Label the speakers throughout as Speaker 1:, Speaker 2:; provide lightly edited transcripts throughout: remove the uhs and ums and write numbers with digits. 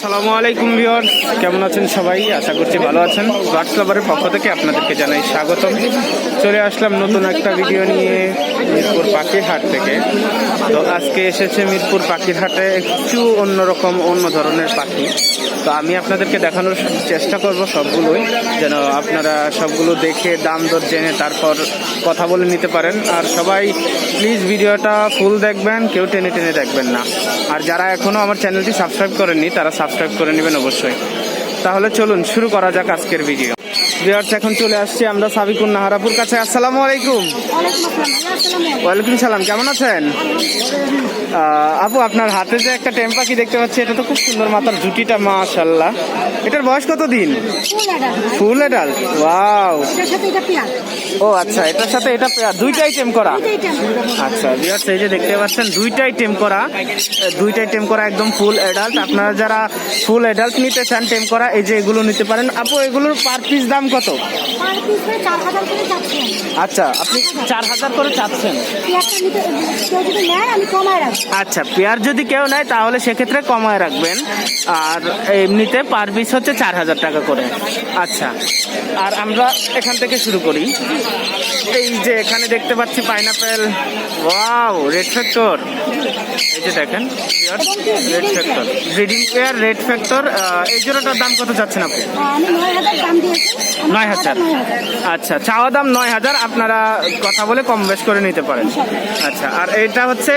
Speaker 1: আসসালামু আলাইকুম ভিউয়ার্স, কেমন আছেন সবাই? আশা করছি ভালো আছেন। বার্ডস লাভারের পক্ষ থেকে আপনাদেরকে জানাই স্বাগতম। চলে আসলাম নতুন একটা ভিডিও নিয়ে মিরপুর পাখির হাট থেকে। তো আজকে এসেছে মিরপুর পাখির হাটে একটু অন্যরকম অন্য ধরনের পাখি। তো আমি আপনাদেরকে দেখানোর চেষ্টা করব সবগুলোই, যেন আপনারা সবগুলো দেখে দাম দর জেনে তারপর কথা বলে নিতে পারেন। আর সবাই প্লিজ ভিডিওটা ফুল দেখবেন, কেউ টেনে টেনে দেখবেন না। আর যারা এখনও আমার চ্যানেলটি সাবস্ক্রাইব করেননি তারা সাবস্ক্রাইব করে নেবেন অবশ্যই। তাহলে চলুন শুরু করা যাক আজকের ভিডিও। ভিউয়ার্স, এখন চলে আসছি আমরা সাবিকুন নাহারাপুর কাছে। আসসালামু আলাইকুম। ওয়ালাইকুম সালাম, কেমন আছেন? আপু, আপনার হাতে যে একটা টেম পাখি দেখতে পাচ্ছি, এটা তো খুব সুন্দর, মাথার জুটিটা মাশাআল্লাহ। এটার বয়স কত দিন? Full adult. ওয়াও। ও আচ্ছা, এটার সাথে এটা পেয়ার, দুইটাই টেম করা। আচ্ছা ভিউয়ার্স, এই যে দেখতে পাচ্ছেন দুইটাই টেম করা, একদম ফুল অ্যাডাল্ট। আপনারা যারা ফুল অ্যাডাল্ট নিতে চান টেম করা, এই যে এগুলো নিতে পারেন। আপু, এগুলোর পার পিস দাম কত? আচ্ছা, আপনি 4000 করে চাচ্ছেন। আচ্ছা, পেয়ার যদি কেউ নেয় তাহলে সেক্ষেত্রে কমায় রাখবেন, আর এমনিতে পার পিস হচ্ছে 4000 টাকা করে। আচ্ছা, আর আমরা এখান থেকে শুরু করি। এই যে এখানে দেখতে পাচ্ছি পাইনাপেল। Wow, red factor. এই যে দেখেন red factor, breeding pair red factor. এই জোড়াটার দাম কত চাচ্ছেন আপনি? 9000। আচ্ছা, চাওয়া দাম 9000, আপনারা কথা বলে কম বেশ করে নিতে পারেন। আচ্ছা, আর এটা হচ্ছে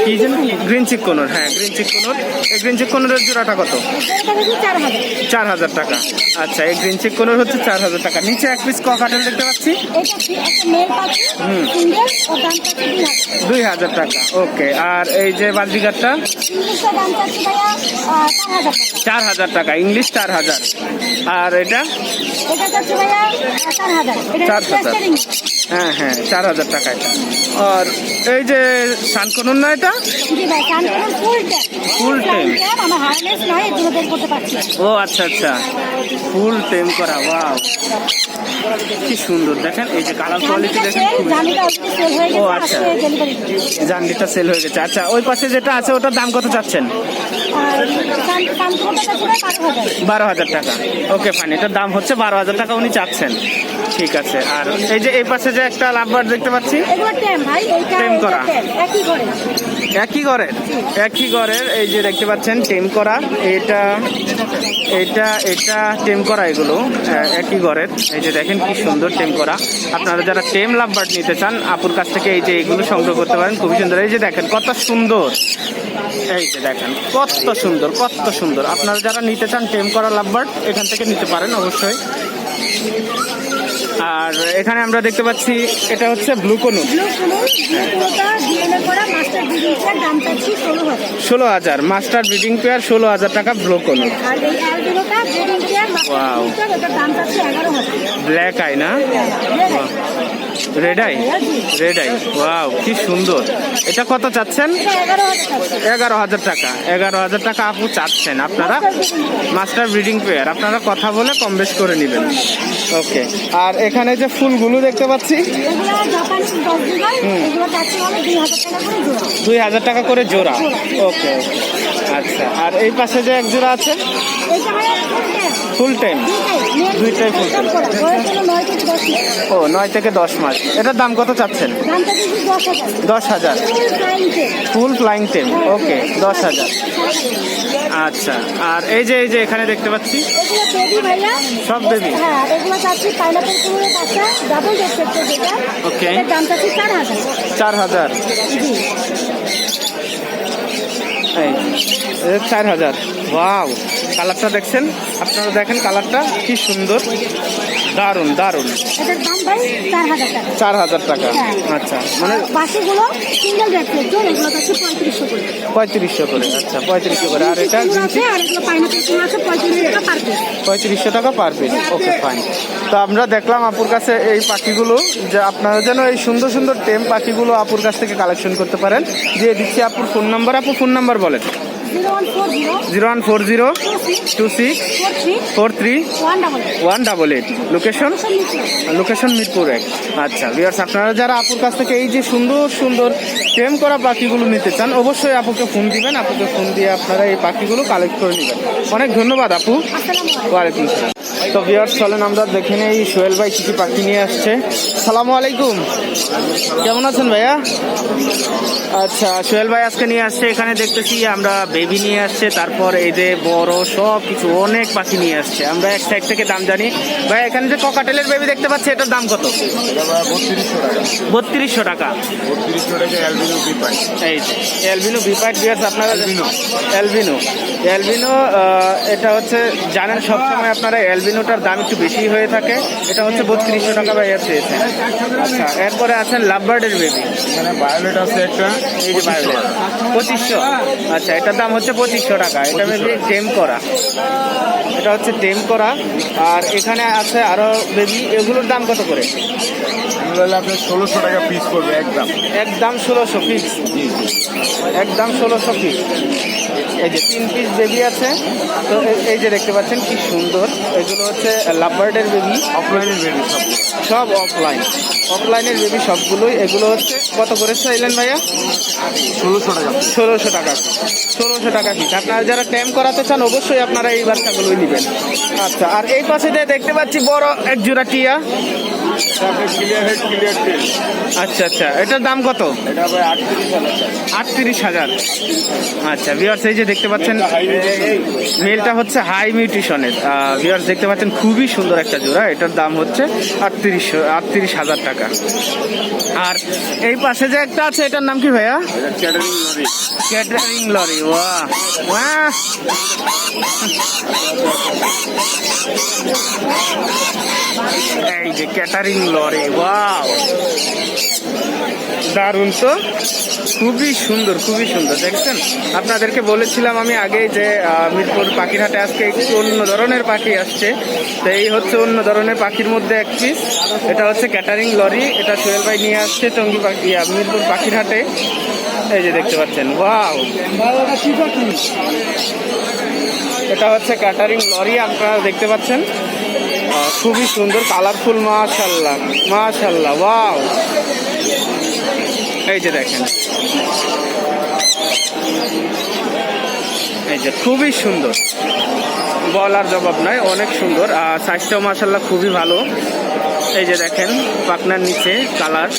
Speaker 1: কি যেন, গ্রিন চিককোনোর। হ্যাঁ, গ্রিন চিককোনোর। এই গ্রিন চিককোনোরের জোড়াটা কত? 4000 টাকা। আচ্ছা, এই গ্রিন চিককোনোর হচ্ছে 4000 টাকা। নিচে এক পিস ককাটেল দেখতে পাচ্ছি। 2000 টাকা। ওকে, আর এই যে বাজিগারটা 4000 টাকা, ইংলিশ 4000। আর এটা 4000। হ্যাঁ হ্যাঁ, 4000 টাকা এটা। আর এই যে শানকনুন না, এটা ফুল টেম। ও আচ্ছা আচ্ছা, ফুল টেম করা। ওয়াও, কি সুন্দর দেখেন। এই যে কালার কোয়ালিটি দেখেন। ও আচ্ছা, জানডিটা সেল হয়ে গেছে। আচ্ছা, ওই পাশে যেটা আছে ওটার দাম কত চাচ্ছেন? 12000 টাকা। ওকে ফাইন, এটার দাম হচ্ছে 12000 টাকা উনি চাচ্ছেন। ঠিক আছে। আর এই যে এই পাশে যে একটা লাভবার্ড দেখতে পাচ্ছি, টেম করা, একই ঘরের। এই যে দেখতে পাচ্ছেন টেম করা, এটা টেম করা, এগুলো একই ঘরের। এই যে দেখেন কি সুন্দর টেম করা। আপনারা যারা টেম লাভবার্ড নিতে চান আপুর কাছ থেকে এই যে এগুলো সংগ্রহ করতে পারেন, খুবই সুন্দর। এই যে দেখেন কত সুন্দর, এই যে দেখেন কত সুন্দর। আপনারা যারা নিতে চান টেম করা লাভবার্ড এখান থেকে নিতে পারেন অবশ্যই। আর এখানে আমরা দেখতে পাচ্ছি এটা হচ্ছে blue conure. 16000 master breeding pair, 16000 টাকা blue conure. Wow, black eye না, রেড আই। ওয়াও, কি সুন্দর। এটা কত চাচ্ছেন? 11000 টাকা। 11000 টাকা আপু চাচ্ছেন। আপনারা মাস্টার ব্রিডিং পেয়ার, আপনারা কথা বলে কম বেশ করে নেবেন। ওকে, আর এখানে যে ফুলগুলো দেখতে পাচ্ছি, 2000 টাকা করে জোড়া। ওকে, আচ্ছা। আর এই পাশে যে এক জোড়া আছে, ফুল টাইম, দুইটাই ফুল টাইম। ও, 9 থেকে 10 মাস। এটার দাম কত চাচ্ছেন? 10000। ফুল ফ্লাইং টেম। ওকে, 10000। আচ্ছা, আর এই যে এখানে দেখতে পাচ্ছি সব বেবি। ওকে, 4000। 4000। ওয়াও, কালারটা দেখছেন? আপনারা দেখেন কালারটা কি সুন্দর, দারুন। 4000 টাকা। আচ্ছা, মানে 3500 করে। আচ্ছা, 3500 করে। আর এটা 3500 টাকা পার পিস। Okay fine. তো আমরা দেখলাম আপুর কাছে এই পাখিগুলো, যে আপনারা যেন এই সুন্দর টেম পাখিগুলো আপুর কাছ থেকে কালেকশন করতে পারেন। দিয়ে দিচ্ছি আপুর ফোন নাম্বার। আপু, ফোন নাম্বার বলেন। 0140 2643 লোকেশন মিরপুর 1। আচ্ছা ভিউয়ার্স, আপনারা যারা আপুর কাছ থেকে এই যে সুন্দর সুন্দর টেম করা পাখিগুলো নিতে চান অবশ্যই আপুকে ফোন দিবেন। আপুকে ফোন দিয়ে আপনারা এই পাখিগুলো কালেক্ট করে নেবেন। অনেক ধন্যবাদ আপু। ওয়ালাইকুম আসসালাম। তো ভিউয়ার্স চলেন আমরা দেখে নেই সোহেল ভাই কি কি পাখি নিয়ে আসছে। সালামু আলাইকুম, কেমন আছেন ভাইয়া? আচ্ছা সোহেল ভাই আজকে নিয়ে আসছে, এখানে দেখতেছি আমরা বেবি নিয়ে আসছে, তারপর এই যে বড় সব কিছু অনেক পাখি নিয়ে আসছে। আমরা এক সাইড থেকে দাম জানি। ভাই এখানে যে ককাটেলের বেবি দেখতে পাচ্ছি এটার দাম কত? 3200 টাকা। এই অ্যালবিনো বিপাইট ভিউয়ার্স, আপনারা অ্যালবিনো এটা হচ্ছে জানেন সবসময় আপনারা অ্যালবিনোটার দাম একটু বেশি হয়ে থাকে। এটা হচ্ছে 3200 টাকা ভাইয়া চেয়েছে। আচ্ছা এরপরে আছেন লাভবার্ডের বেবি,
Speaker 2: ভায়োলেট আছে একটা,
Speaker 1: এই যে ভায়োলেট 2500। আচ্ছা এটার দাম হচ্ছে 2500 টাকা। এটা বেবি টেম করা, এটা হচ্ছে টেম করা। আর এখানে আছে আরো বেবি, এগুলোর দাম কত করে?
Speaker 2: আপনার 1600 টাকা পিস করবে একদম
Speaker 1: 1600 পিস, একদম 1600 পিস। এই যে 3 পিস বেবি আছে। তো এই যে দেখতে পাচ্ছেন কি সুন্দর, এগুলো হচ্ছে লাভবার্ডের বেবি,
Speaker 2: অফলাইনের বেবি
Speaker 1: সব অফলাইনের বেবি সবগুলোই। এগুলো হচ্ছে কত করে চাইলেন ভাইয়া?
Speaker 2: 1600 টাকা।
Speaker 1: 1600 টাকা পিস। আপনারা যারা টেম করাতে চান অবশ্যই আপনারা এই বাচ্চাগুলোই নেবেন। আচ্ছা আর এই পাশে যে দেখতে পাচ্ছি বড় এক জোড়া টিয়া। আচ্ছা আচ্ছা এটার দাম কত?
Speaker 2: এটা ভাই
Speaker 1: 38,000। আচ্ছা ভিউয়ার্স এই যে দেখতে পাচ্ছেন মেলটা হচ্ছে হাই মিউটেশনের। ভিউয়ার্স দেখতে পাচ্ছেন খুবই সুন্দর একটা জোড়া। এটার দাম হচ্ছে 38,000 টাকা। আর এই পাশে যে একটা আছে এটার নাম কি ভাইয়া? Catering lorry. বাহ বাহ, এই যে ক্যাটারিং লরি, ওয়াও দারুণ তো, খুবই সুন্দর দেখছেন। আপনাদেরকে বলেছিলাম আমি আগে যে মিরপুর পাখিরহাটে আজকে একটু অন্য ধরনের পাখি আসছে। তো এই হচ্ছে অন্য ধরনের পাখির মধ্যে এক পিস। এটা হচ্ছে ক্যাটারিং লরি, এটা সোহেল ভাই নিয়ে আসছে টঙ্গী পাখি মিরপুর পাখিরহাটে। এই যে দেখতে পাচ্ছেন, ওয়াও এটা হচ্ছে ক্যাটারিং লরি, আপনারা দেখতে পাচ্ছেন খুবই সুন্দর কালারফুল। মাশাআল্লাহ ওয়াও, এই যে দেখেন, এই যে খুবই সুন্দর, বলার জবাব নাই, অনেক সুন্দর। আর সাইজটাও মাশাআল্লাহ খুবই ভালো। এই যে দেখেন পাখনার নিচে কালার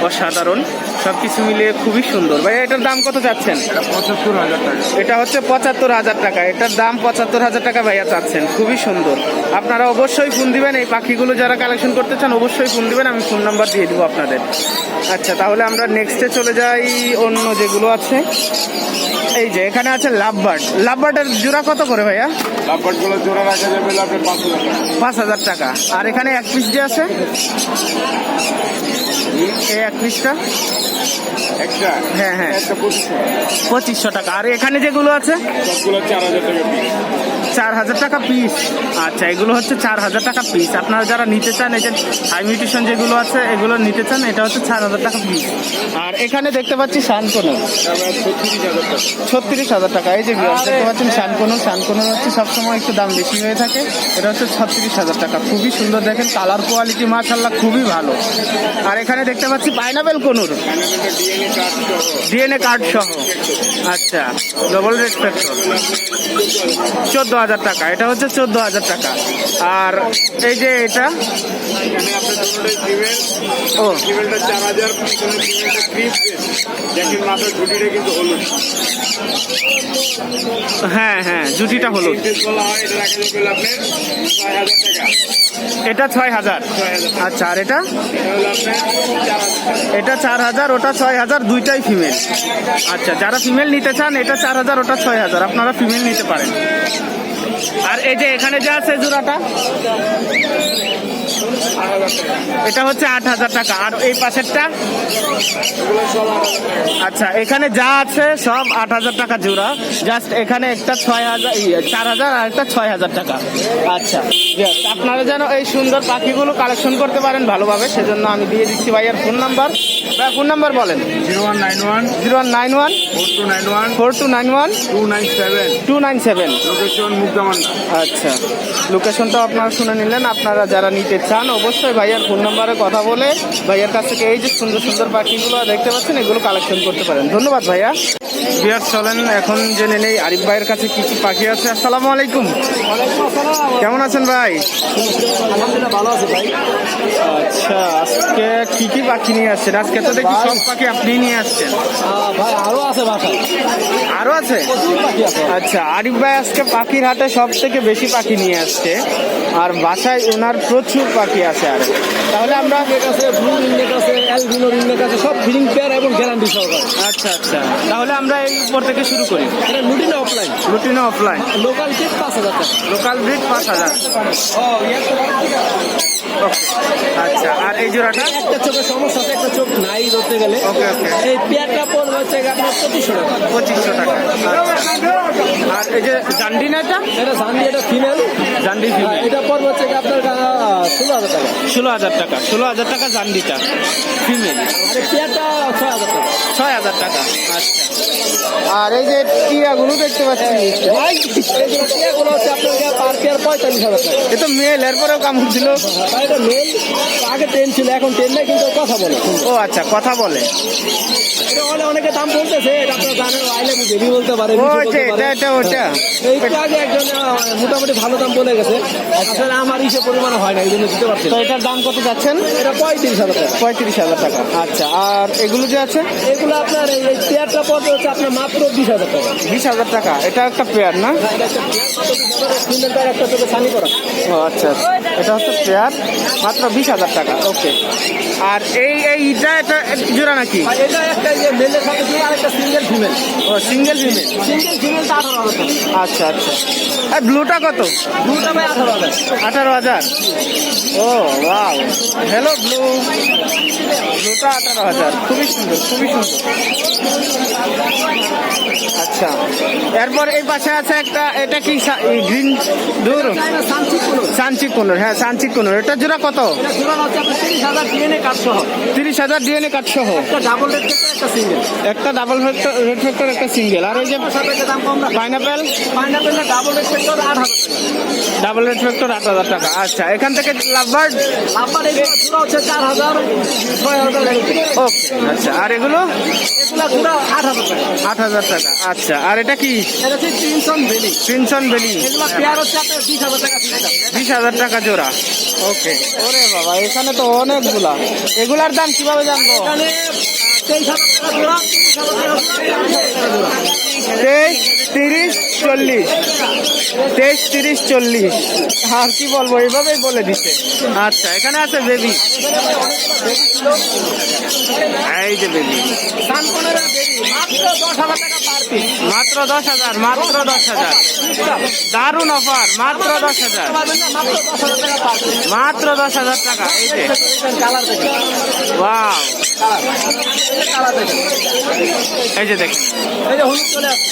Speaker 1: অসাধারণ, সবকিছু মিলিয়ে খুবই সুন্দর। ভাই এটার দাম কত চাচ্ছেন?
Speaker 2: 75,000 টাকা।
Speaker 1: এটা হচ্ছে 75,000 টাকা। এটার দাম 75,000 টাকা ভাইয়া চাচ্ছেন, খুবই সুন্দর। আপনারা অবশ্যই ফোন দিবেন, এই পাখিগুলো যারা কালেকশন করতে চান অবশ্যই ফোন দিবেন, আমি ফোন নাম্বার দিয়ে দিব আপনাদের। আচ্ছা তাহলে আমরা নেক্সটে চলে যাই অন্য যেগুলো আছে। এই যে এখানে আছে লাভবার্ডের জোড়া কত করে ভাইয়া?
Speaker 2: লাভবার্ড গুলো জোড়া রাখা যাবে
Speaker 1: 5,000 টাকা। আর এখানে এক পিস যে আছে এই এক পিসটা
Speaker 2: একটা,
Speaker 1: হ্যাঁ
Speaker 2: একটা
Speaker 1: 2500 টাকা। আর এখানে যেগুলো আছে
Speaker 2: সবগুলো 4000 টাকা পিস।
Speaker 1: 4000 টাকা পিস। আচ্ছা এগুলো হচ্ছে 4000 টাকা পিস। আপনারা যারা নিতে চান এই যে হাই মিউটেশন যেগুলো আছে এগুলো নিতে চান, এটা হচ্ছে 4000 টাকা পিস। আর এখানে দেখতে পাচ্ছি শানকোনো 36,000 টাকা। এই যে দেখতে পাচ্ছেন শানকোনো হচ্ছে সবসময় একটু দাম বেশি হয়ে থাকে। এটা হচ্ছে 36,000 টাকা। খুবই সুন্দর, দেখেন কালার কোয়ালিটি মাশাআল্লাহ খুবই ভালো। আর এখানে দেখতে পাচ্ছি পাইনাপেল কোনুর ডিএনএ কার্ড সহ। আচ্ছা ডবল রেড ফ্যাক্টর 14,000 টাকা। এটা হচ্ছে 14,000 টাকা। আর এই যে এটা ও
Speaker 2: 4000, দেখেন মাথার ঝুটিটা কিন্তু হলুদ।
Speaker 1: হ্যাঁ জুটিটা হলুদ।
Speaker 2: বলা হয় এটা রাখা যাবে আপনার 6000 টাকা।
Speaker 1: এটা 6000। আচ্ছা আর এটা
Speaker 2: হলো আপনার 4000।
Speaker 1: এটা 4000, ওটা 6000, দুইটাই ফিমেল। আচ্ছা যারা ফিমেল নিতে চান এটা 4000, ওটা 6000, আপনারা ফিমেল নিতে পারেন। আর এই যে এখানে যে আছে জোড়াটা এটা হচ্ছে 8,000 টাকা। আর এই পাশেরটা? আচ্ছা, এখানে যা আছে সব 8,000 টাকা জোড়া। জাস্ট এখানে একটা 4,000 আর একটা 6,000 টাকা। আচ্ছা, আপনারা যেন এই সুন্দর পাখিগুলো কালেকশন করতে পারেন ভালোভাবে, সেজন্য আমি দিয়ে দিচ্ছি ভাইয়ার ফোন নাম্বার। ভাই ফোন নাম্বার বলেন।
Speaker 2: 0191
Speaker 1: 0191
Speaker 2: 4291
Speaker 1: 4291
Speaker 2: 297,
Speaker 1: 297।
Speaker 2: লোকেশন মুগ্ধামান্ডা।
Speaker 1: আচ্ছা, লোকেশনটা আপনারা শুনে নিলেন। আপনারা যারা নিতে চান অবশ্যই ভাইয়ার ফোন নাম্বারে কথা বলে ভাইয়ার কাছ থেকে এই যে সুন্দর সুন্দর পাখিগুলো দেখতে পাচ্ছেন এগুলো কালেকশন করতে পারেন। ধন্যবাদ ভাইয়া। বিয়ার চলেন এখন জেনে নেই আরিফ ভাইয়ের কাছে কি কি পাখি আছে। আসসালামু আলাইকুম, কেমন আছেন ভাই?
Speaker 3: আলহামদুলিল্লাহ ভালো আছে ভাই।
Speaker 1: আচ্ছা, আজকে কি কি পাখি নিয়ে আসছেন? আজকে তো দেখি সব পাখি আপনি নিয়ে আসছেন।
Speaker 3: ভাই আরো আছে বাসায়,
Speaker 1: আরো আছে?
Speaker 3: প্রচুর পাখি আছে।
Speaker 1: আচ্ছা, আরিফ ভাই আজকে পাখির হাটে সব থেকে বেশি পাখি নিয়ে আসছে, আর বাসায় ওনার প্রচুর পাখি আছে। আর তাহলে আমরা
Speaker 3: নেট আছে, ব্লু রিংনেট আছে, অ্যালবিনো রিংনেট আছে, সব ব্রিডিং পেয়ার এবং গ্যারান্টি সহকারে।
Speaker 1: আচ্ছা আচ্ছা, তাহলে আমরা এই উপর থেকে শুরু করি।
Speaker 3: এটা লুটিন অফলাইন,
Speaker 1: রুটিন অফলাইন,
Speaker 3: লোকাল টিপ 5,000 টাকা।
Speaker 1: Local breed 5,000। আচ্ছা, আর এই জোড়াটা?
Speaker 3: একটা চোখের সমস্যা আছে, একটা চোখ নাই ধরতে গেলে।
Speaker 1: ওকে ওকে,
Speaker 3: এই পেয়ারটা পড়বে হচ্ছে আপনার 2,500 টাকা।
Speaker 1: 2500 টাকা। আচ্ছা, আর এই যে জান্ডি না,
Speaker 3: এটা জানি, এটা ফিমেল।
Speaker 1: জান্ডি ফিমেল,
Speaker 3: এটা পড়বে হচ্ছে আপনার 16,000 টাকা।
Speaker 1: 16,000 টাকা। 16,000 টাকা জান্ডিটা ফিমেল,
Speaker 3: আর এই পেয়ারটা 6,000 টাকা।
Speaker 1: 6,000 টাকা। আচ্ছা, আর এই যে টিয়াগুলো দেখতে পাচ্ছি,
Speaker 3: এই যে পেয়ারগুলো হচ্ছে আপনার পার পেয়ার 45,000 টাকা।
Speaker 1: এ তো মেল, এরপরেও কামড় দিল।
Speaker 3: ভাই এটা মেল, আগে 10 ছিল, এখন 10 নাই, কিন্তু কথা বলে।
Speaker 1: ও আচ্ছা, কথা বলে।
Speaker 3: এটা হলে অনেকে দাম বলতেছে, এটা আপনারা জানেন, আইলে বেবি বলতে পারে,
Speaker 1: ও
Speaker 3: নিচে
Speaker 1: এটা
Speaker 3: বলতে পারে।
Speaker 1: এটা ওটা।
Speaker 3: একটু আগে একজন মোটামুটি ভালো দাম বলে গেছে, আসলে আমার ইসে পরিমাণে হয় না, এই জন্য দিতে পারছি
Speaker 1: তো
Speaker 3: না।
Speaker 1: এটার দাম কত যাচ্ছেন?
Speaker 3: এটা 35,000 টাকা।
Speaker 1: 35,000 টাকা। আচ্ছা, আর এগুলো যে আছে?
Speaker 3: এগুলো আপনার এই পেয়ারটা পড়বে হচ্ছে আপনার মাত্র 20,000 টাকা।
Speaker 1: 20,000 টাকা। এটা একটা পেয়ার না?
Speaker 3: এটা একটা পেয়ার, মাত্র 20,000 সুন্দর পেয়ার, একটা চোখে ছানি করা।
Speaker 1: ও আচ্ছা আচ্ছা, এটা হচ্ছে পেয়ার, মাত্র 20,000 টাকা। ওকে, আর এইটা এটা জোড়া নাকি?
Speaker 3: আর এটা একটা যে মেলের সাথে দিয়ে আরেকটা সিঙ্গেল ফিমেল।
Speaker 1: ও সিঙ্গেল ফিমেল।
Speaker 3: সিঙ্গেল ফিমেলটা 18,000 টাকা।
Speaker 1: আচ্ছা আচ্ছা, আর ব্লুটা কত?
Speaker 3: দুটা ভাই 18,000।
Speaker 1: 18,000। ও ওয়াও, হ্যালো ব্লু। ব্লুটা 18,000, খুবই সুন্দর, খুবই সুন্দর। আচ্ছা, এরপর এই পাশে আছে একটা, এটা কি গ্রিন দূর?
Speaker 3: এটা সানচিক কোনো।
Speaker 1: সানচিক কোনোর, হ্যাঁ সানচিক কোনোর। এটা জোড়া কত?
Speaker 3: এটা জোড়া হচ্ছে আপনার 30,000 ডিএনএ কার্ড সহ।
Speaker 1: 30,000 ডিএনএ কার্ড সহ।
Speaker 3: একটা ডাবল রেড কেটে একটা সিঙ্গেল।
Speaker 1: একটা ডাবল রেড ফ্যাক্টর, একটা সিঙ্গেল। আর এই যে
Speaker 3: সাথে একটা দাম কম রাখে।
Speaker 1: পাইনাপেল,
Speaker 3: পাইনাপেলের ডাবল রেড কেটে 8,000 টাকা।
Speaker 1: ডাবল রেড ফ্যাক্টর 8,000 টাকা। আচ্ছা, এখান থেকে লাভবার্ড।
Speaker 3: আবার এগুলো জোড়া হচ্ছে 4,000, 6,000 এরকম।
Speaker 1: ওকে, আচ্ছা, আর এগুলো?
Speaker 3: এগুলো জোড়া 8,000 টাকা।
Speaker 1: 8,000 টাকা। আচ্ছা, আর এটা কি?
Speaker 3: এটা হচ্ছে ক্রিমসন ভ্যালি।
Speaker 1: ক্রিমসন ভ্যালি,
Speaker 3: এগুলো পেয়ার হচ্ছে আপনার 20,000 টাকা সিস্টেম।
Speaker 1: 20,000 টাকা জোড়া। ওকে, ওরে বাবা, এখানে তো অনেকগুলা। এগুলার দাম কিভাবে জানবো?
Speaker 3: এখানে 23,000 টাকা জোড়া, 30,000 টাকা জোড়া।
Speaker 1: 23, 30, 40। 23, 30, 40। আর কি বলবো, এইভাবেই বলে দিচ্ছে। আচ্ছা, এখানে আছে বেবি, এই যে বেবি,
Speaker 3: সানকনের বেবি মাত্র 10,000 টাকা পার পিস।
Speaker 1: মাত্র 10,000, মাত্র 10,000। দারুণ অফার, মাত্র 10,000,
Speaker 3: পারবেন না, মাত্র 10,000 টাকা পার পিস।
Speaker 1: মাত্র 10,000 টাকা। এই যে
Speaker 3: কালার দেখেন,
Speaker 1: ওয়াও,
Speaker 3: কালার দেখেন।
Speaker 1: এই যে দেখেন।
Speaker 3: এই যে হলুদ চলে আসছে।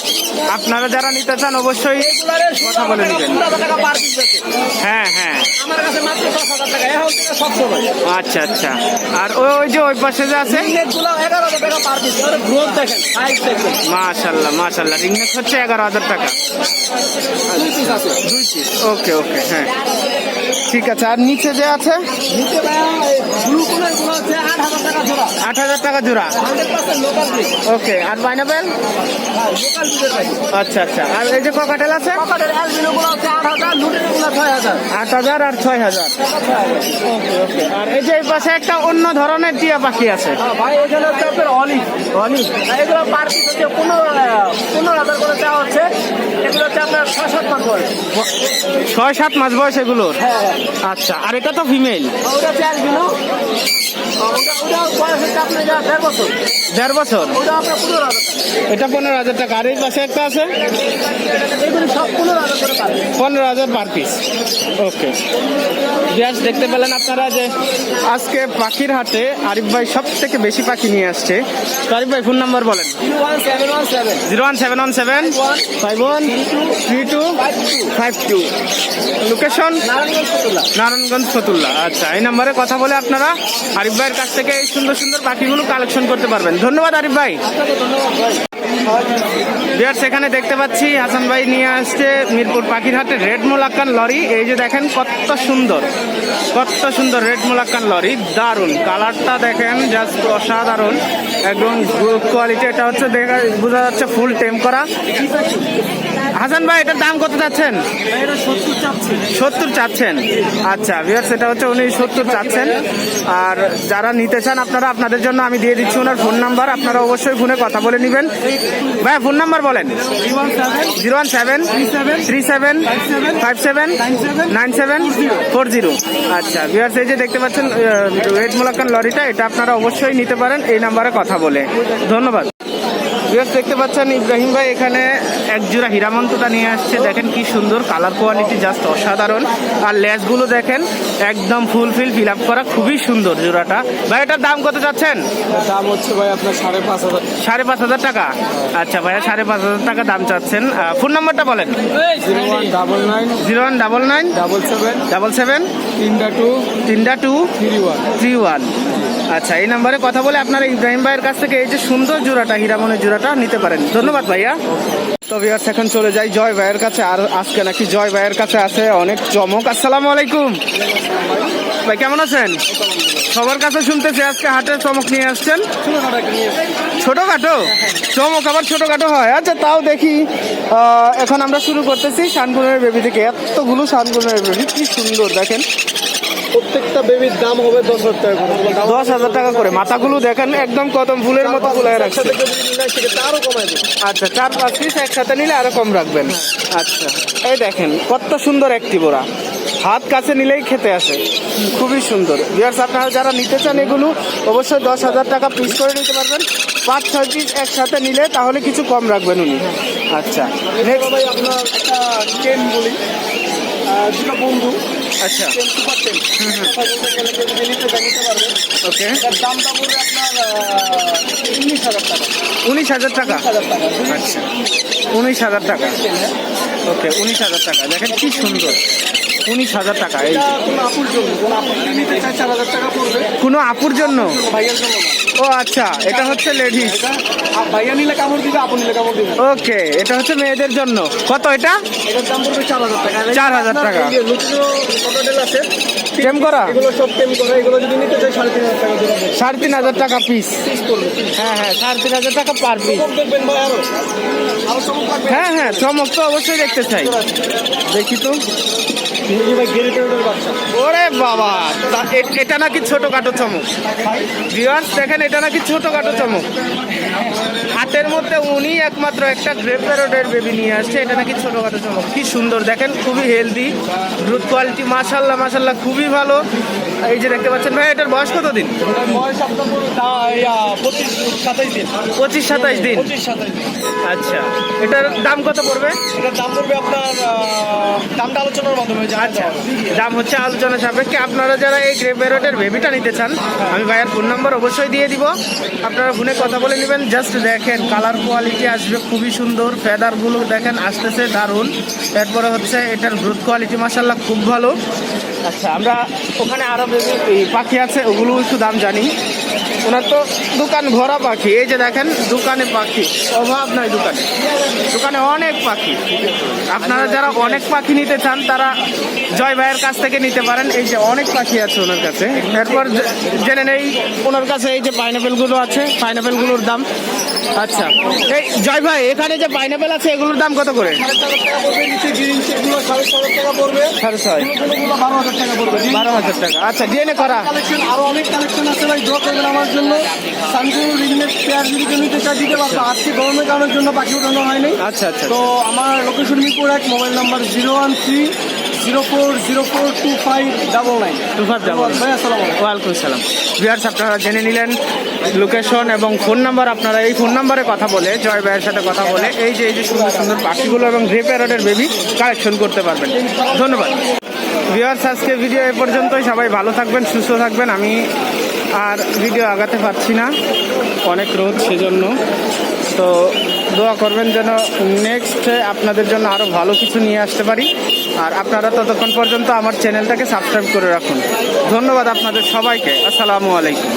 Speaker 1: আপনারা যারা নিতে চান অবশ্যই
Speaker 3: এগুলারে
Speaker 1: কথা বলে নেবেন।
Speaker 3: 16,000 টাকা পার পিস আছে।
Speaker 1: হ্যাঁ হ্যাঁ,
Speaker 3: আমার কাছে মাত্র 10,000 টাকা, এখন থেকে সবসময়।
Speaker 1: আচ্ছা আচ্ছা। আর ওই যে ওই পাশে যে আছে,
Speaker 3: রিংনেটগুলো 11,000 টাকা পার পিস। ওর গ্রোথ দেখেন, সাইজ দেখেন।
Speaker 1: মাশাল্লাহ মাশাল্লাহ, রিংনেক হচ্ছে 11,000 টাকা।
Speaker 3: 2 পিস আছে।
Speaker 1: 2 পিস। ওকে ওকে, হ্যাঁ ঠিক আছে। আর নিচে যে আছে
Speaker 3: নিচে ভাইয়া ব্লু কালার গুলো হচ্ছে 8,000 টাকা জোড়া।
Speaker 1: 8,000 টাকা জোড়া।
Speaker 3: 100% লোকাল ব্রিড।
Speaker 1: ওকে, আর পাইনাপেল?
Speaker 3: লোকাল ব্রিডের ভাই।
Speaker 1: আচ্ছা আচ্ছা। আর এই যে ককাটেল আছে?
Speaker 3: পকেটের অ্যালবিনো গুলো হচ্ছে 8,000, লুটিনো গুলো 6,000।
Speaker 1: 8,000 আর 6,000। ওকে ওকে। আর এই যে এই পাশে একটা অন্য ধরনের টিয়া পাখি আছে।
Speaker 3: ভাই এখানে হচ্ছে আপনার অলিভ।
Speaker 1: অলিভ,
Speaker 3: এগুলো পার পিস হচ্ছে 15,000 করে দেওয়া হচ্ছে। এগুলো হচ্ছে আপনার 6-7 মাস বয়স।
Speaker 1: 6-7 মাস বয়স এগুলোর।
Speaker 3: হ্যাঁ হ্যাঁ।
Speaker 1: আচ্ছা, আর এটা তো ফিমেল।
Speaker 3: ওটা হচ্ছে অ্যালবিনো। ওটা বয়স হচ্ছে আপনার 1.5 বছর।
Speaker 1: 1.5 বছর।
Speaker 3: ওটা আপনার 15,000 টাকা।
Speaker 1: এটা 15,000 টাকা। আর এই পাশে একটা আছে
Speaker 3: এগুলি সব 15,000 করে পাবে।
Speaker 1: 15,000 পার পিস। ওকে ভিউয়ার্স, দেখতে পেলেন আপনারা যে আজকে পাখির হাটে আরিফ ভাই সব থেকে বেশি পাখি নিয়ে আসছে। তো আরিফ ভাই ফোন নাম্বার বলেন। 01717 513252। লোকেশন নারায়ণগঞ্জ ফতুল্লা। আচ্ছা, এই নাম্বারে কথা বলে আপনারা আরিফ ভাইয়ের কাছ থেকে এই সুন্দর সুন্দর পাখিগুলো কালেকশন করতে পারবেন। ধন্যবাদ আরিফ ভাই। ভিউয়ার্স, এখানে দেখতে পাচ্ছি হাসান ভাই নিয়ে আসছে মিরপুর পাখির হাটে রেড মোলাক্কান লরি। এই যে দেখেন কত সুন্দর রেড মোলাক্কান লরি, দারুন কালারটা দেখেন, জাস্ট অসাধারণ, একদম গুড কোয়ালিটি। এটা হচ্ছে দেখা বোঝা যাচ্ছে ফুল টেম করা। হাসান ভাই এটার দাম কত চাচ্ছেন? 70 চাচ্ছেন। আচ্ছা ভিউয়ার্স, এটা হচ্ছে উনি 70 চাচ্ছেন। আর যারা নিতে চান আপনারা, আপনাদের জন্য আমি দিয়ে দিচ্ছি ওনার ফোন নাম্বার, আপনারা অবশ্যই ফোনে কথা বলে নেবেন। ভাই ফোন নাম্বার বলেন। 01737579740। আচ্ছা ভিউয়ার্স, এই যে দেখতে পাচ্ছেন রেড মোলাক্কান লরিটা, এটা আপনারা অবশ্যই নিতে পারেন এই নাম্বারে কথা বলে। ধন্যবাদ। ভিউয়ার্স, দেখতে পাচ্ছেন ইব্রাহিম ভাই এখানে এক জোড়া হীরামন্তটা নিয়ে আসছে। দেখেন কি সুন্দর কালার কোয়ালিটি, জাস্ট অসাধারণ। আর লেসগুলো দেখেন একদম ফিল আপ করা, খুবই সুন্দর জোড়াটা। ভাই এটার দাম কত চাচ্ছেন?
Speaker 3: দাম হচ্ছে ভাই আপনার 5,500।
Speaker 1: 5,500 টাকা। আচ্ছা ভাইয়া 5,500 টাকা দাম চাচ্ছেন। ফোন নাম্বারটা বলেন।
Speaker 3: 0199
Speaker 1: 77 3231। আচ্ছা, এই নাম্বারে কথা বলে আপনারা ইব্রাহিম ভাইয়ের কাছ থেকে এই যে সুন্দর জোড়াটা, হীরামনের জোড়াটা নিতে পারেন। ধন্যবাদ ভাইয়া। তো ভিউয়ার্স, এখন চলে যাই জয় ভাইয়ের কাছে। আর আজকে নাকি জয় ভাইয়ের কাছে আছে অনেক চমক। আসসালামু আলাইকুম ভাই, কেমন আছেন? সবার কাছে শুনতেছি আজকে হাটের চমক নিয়ে আসছেন। ছোটখাটো চমক, আবার ছোটখাটো হয়। আচ্ছা তাও দেখি। এখন আমরা শুরু করতেছি শানগুনের বেবি থেকে। এতগুলো শানগুনের বেবি, কি সুন্দর দেখেন।
Speaker 3: প্রত্যেকটা বেবির দাম হবে 10,000 টাকা করে।
Speaker 1: 10,000 টাকা করে। মাথাগুলো দেখেন একদম কদম ফুলের মতো ফুলায় রাখছে।
Speaker 3: আরো কমাই দেবে।
Speaker 1: আচ্ছা, 4-5 পিস একসাথে নিলে আরো কম রাখবেন। আচ্ছা, এই দেখেন কত সুন্দর একটি বোরা, হাত কাছে নিলেই খেতে আসে, খুবই সুন্দর। ভিউয়ার্স, আপনারা যারা নিতে চান এগুলো অবশ্যই 10,000 টাকা পিস করে নিতে পারবেন। 5-6 পিস একসাথে নিলে তাহলে কিছু কম রাখবেন উনি। আচ্ছা নেক্সট
Speaker 3: ভাই আপনার একটা চেন বলি, দুটো বন্ধু।
Speaker 1: আচ্ছা
Speaker 3: সুপার চেন। নিতে পারবেন।
Speaker 1: ওকে,
Speaker 3: তার দামটা পড়বে আপনার 19,000 টাকা।
Speaker 1: 19,000 টাকা।
Speaker 3: 19,000 টাকা।
Speaker 1: আচ্ছা 19,000 টাকা। ওকে 19,000 টাকা। দেখেন কি সুন্দর, 19,000 টাকা। এই
Speaker 3: এটা কোনো আপুর জন্য, কোনো আপু যদি নিতে চায় 4,000 টাকা পড়বে।
Speaker 1: কোনো আপুর জন্য?
Speaker 3: ভাইয়ের জন্য না।
Speaker 1: ও আচ্ছা, এটা হচ্ছে লেডিস।
Speaker 3: ভাইয়া নিলে কামড় দিবে, আপু নিলে কামড় দিবে।
Speaker 1: ওকে, এটা হচ্ছে মেয়েদের জন্য। কত এটা?
Speaker 3: এটার দাম পড়বে 4,000 টাকা।
Speaker 1: 4,000 টাকা।
Speaker 3: এই যে লুটিনো মডেল আছে,
Speaker 1: টেম করা?
Speaker 3: এগুলো সব টেম করা। এগুলো যদি নিতে চাই 3,500 টাকা জোড়া পড়বে।
Speaker 1: 3,500 টাকা পিস।
Speaker 3: পিস পড়বে।
Speaker 1: হ্যাঁ হ্যাঁ, 3,500 টাকা পার পিস।
Speaker 3: চমক দেখবেন ভাই, আরো চমক লাগবে।
Speaker 1: হ্যাঁ হ্যাঁ, চমক তো অবশ্যই দেখতে চাই। দেখি তো।
Speaker 3: এই ভাই গেরিটেডের বাচ্চা।
Speaker 1: ওরে বাবা, এটা নাকি ছোটখাটো চমক। ভিউয়ার্স দেখেন, এটা নাকি ছোটখাটো চমক। হাতের মধ্যে উনি একমাত্র একটা গ্রেপ প্যারোটের বেবি নিয়ে আসছে। এটা নাকি ছোটখাটো চমক। কি সুন্দর দেখেন, খুবই হেলদি, গ্রোথ কোয়ালিটি মাশাল্লাহ মাশাল্লাহ খুবই ভালো। এই যে দেখতে পাচ্ছেন ভাই, এটার বয়স কত দিন?
Speaker 3: বয়স আপনার পড়বে 25-27 দিন।
Speaker 1: 25-27 দিন।
Speaker 3: 25-27 দিন।
Speaker 1: আচ্ছা, এটার দাম কত পড়বে?
Speaker 3: এটার দাম পড়বে আপনার দামটা আলোচনার মাধ্যমে।
Speaker 1: আচ্ছা, দাম হচ্ছে আলোচনা সাপেক্ষে। আপনারা যারা এই গ্রে প্যারোটের বেবিটা নিতে চান, আমি ভাইয়ের ফোন নাম্বার অবশ্যই দিয়ে দিব, আপনারা ফোনে কথা বলে নেবেন। জাস্ট দেখেন কালার কোয়ালিটি আসবে খুবই সুন্দর, ফেদারগুলো দেখেন আসতেছে দারুণ। এরপরে হচ্ছে এটার গ্রোথ কোয়ালিটি মাশাল্লাহ খুব ভালো। আচ্ছা, আমরা ওখানে আরো পাখি আছে, ওগুলো একটু দাম জানি। ওনার তো দোকান ভরা পাখি। এই যে দেখেন দোকানে পাখি অভাব নাই, দোকানে অনেক পাখি। আপনারা যারা অনেক পাখি নিতে চান তারা জয় ভাইয়ের কাছ থেকে নিতে পারেন। এই যে অনেক পাখি আছে ওনার কাছে। এরপর জেনে নেই ওনার কাছে এই যে পাইনাপেলগুলো আছে, পাইনাপেলগুলোর দাম। আচ্ছা, এই জয় ভাই এখানে যে পাইনাপেল আছে এগুলোর দাম কত করে?
Speaker 3: 7,500 টাকা পড়বে। নিচে গ্রিন সেগুলো 7,500 টাকা পড়বে।
Speaker 1: 650।
Speaker 3: এগুলো 12,000 টাকা পড়বে।
Speaker 1: 12,000 টাকা। আচ্ছা, ডিএনএ করা
Speaker 3: কালেকশন আরো অনেক কালেকশন আছে ভাই, দোয়া করবেন আমার জন্য। সানকুর রিংনেট পেয়ার যদি কেউ নিতে চায় দিতে পারবো। আজকে গরমের কারণের জন্য পাখি উঠানো হয়নি।
Speaker 1: আচ্ছা আচ্ছা।
Speaker 3: তো আমার লোকেশন মিরপুর 1, মোবাইল নাম্বার 04042599 ভাই আসসালামু আলাইকুম।
Speaker 1: ওয়ালাইকুম আসসালাম। ভিউয়ার্স, আপনারা জেনে নিলেন লোকেশন এবং ফোন নাম্বার। আপনারা এই ফোন নাম্বারে কথা বলে, জয় ভাইয়ের সাথে কথা বলে এই যে সুন্দর সুন্দর পাখিগুলো এবং গ্রে প্যারটের বেবি কালেকশন করতে পারবেন। ধন্যবাদ ভিউয়ার্স, আজকে ভিডিও এ পর্যন্তই। সবাই ভালো থাকবেন, সুস্থ থাকবেন। আমি আর ভিডিও আগাতে পারছি না, অনেক রোদ, সেজন্য। তো দোয়া করবেন যেন নেক্সট আপনাদের জন্য আরও ভালো কিছু নিয়ে আসতে পারি। আর আপনারা ততক্ষণ পর্যন্ত আমার চ্যানেলটাকে সাবস্ক্রাইব করে রাখুন। ধন্যবাদ আপনাদের সবাইকে। আসসালামু আলাইকুম।